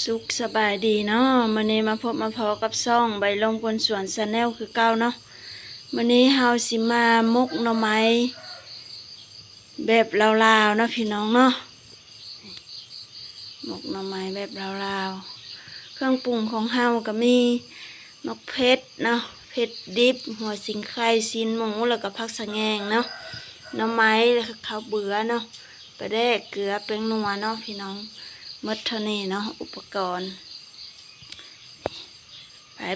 สุขสบายดีเนาะมื้อนี้มาพบมาพอกับซ่องใบลมคนสวนชาแนลคือเก่าเนาะมื้อนี้เฮาสิมามกหน่อไม้แบบลาวๆเนาะพี่น้องเนาะมกหน่อไม้แบบลาวๆเครื่องปรุงของเฮาก็มีมะเผ็ดเนาะเผ็ดดิบหัวสิงไข่ซีนหมูแล้วก็ผักสะแงงเนาะหน่อไม้แล้วก็ข้าวเบื่อเนาะปลาแดกเกลือแป้งนัวเนาะพี่น้องหมดเท่านี้เนาะอุปกรณ์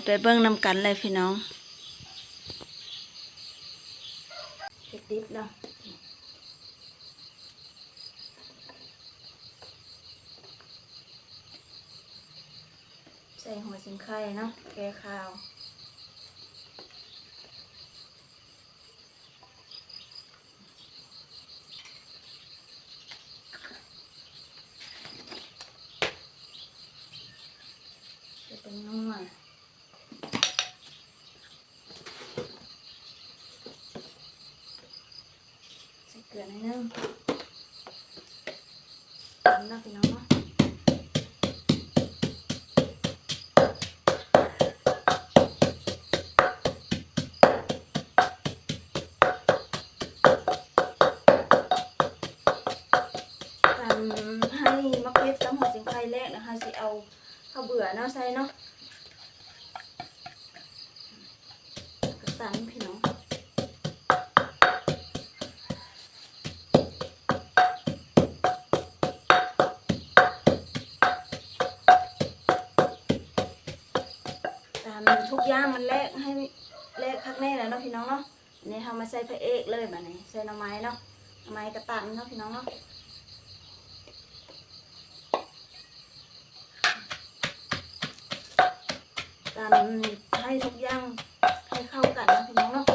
ไปเบิ่งนำกันเลยพี่น้องเผ็ดดิบเนาะใส่หัวสิงไข่เนาะแกงข้าวจะเป็นนัวใส่เกลือหน่อยนึงตำนะพี่น้องเนาะให้มะเขือกับหัวสิงไข่แรกนะคะสิเอาข้าวเบื่อเนาะใส่เนาะกระตันพี่น้องตามทุกอย่างมันแลกให้แลกคักแน่แล้วเนาะพี่น้องเนาะนี่ทำมาใส่พระเอกเลยแบบนี้ใส่หน่อไม้เนาะหน่อไม้กระตันเนาะพี่น้องเนาะตามให้ทุกอย่างให้เข้ากันนะพี่น้องเนาะ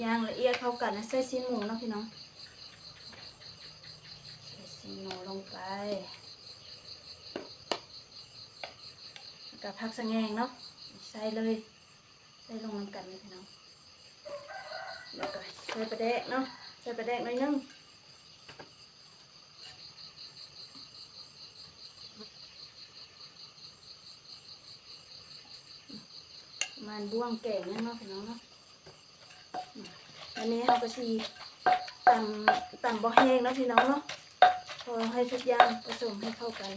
ย่างละเอียดเข้ากันนะใส่ซีนหมูเนาะพี่น้องใส่ซีนหมูลงไปกับผักสะแงงเนาะใส่เลยใส่ลงน้ำกันเลยพี่น้องแล้วก็ใส่ปลาแดกเนาะใส่ปลาแดกหน่อยนึงมันบ้วงแกงเนาะพี่น้องเนาะอันนี้เราก็สีตำบ่แห้งนะพี่น้องเนาะพอให้ทุกอย่างผสมให้เข้ากัน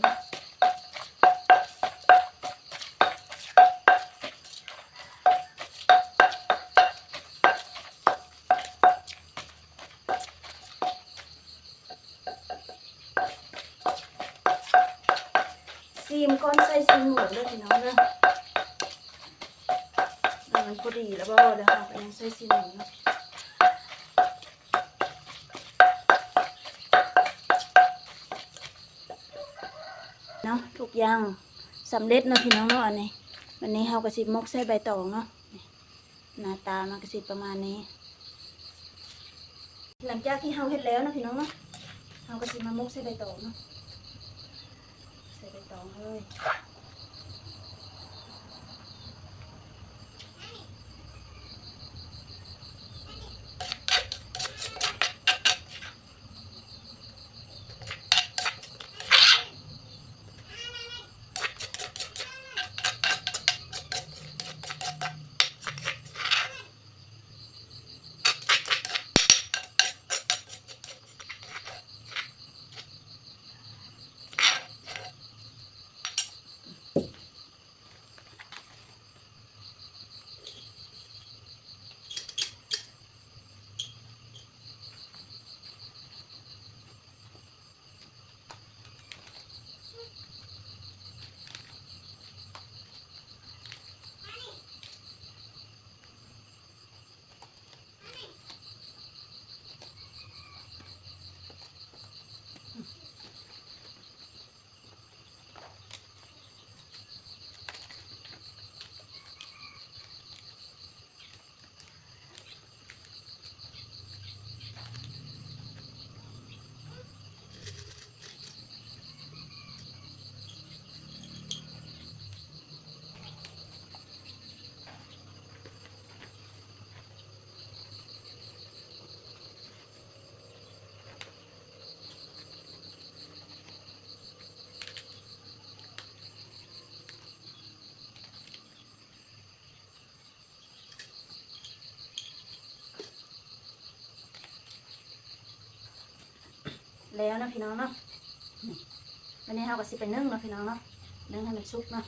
ซีมก้อนใส่ซีมหมูเลยพี่น้องเนาะมันพอดีแล้วบ่เดี๋ยวเราก็ยังใส่ซีมหมูเนาะทุกอย่างสำเร็จเนาะพี่น้องเนาะอันนี้วันนี้เราก็สิมกใส่ใบตองเนาะหน้าตามันก็สิประมาณนี้หลังจากที่เราเฮ็ดแล้วนะพี่น้องเนาะเราก็สิมามกใส่ใบตองเนาะใส่ใบตองเลย แล้วนะพี่น้องเนาะนี่วันนี้เฮาก็สิไปนึ่งเนาะพี่น้องเนาะนึ่งให้มันสุกเนาะ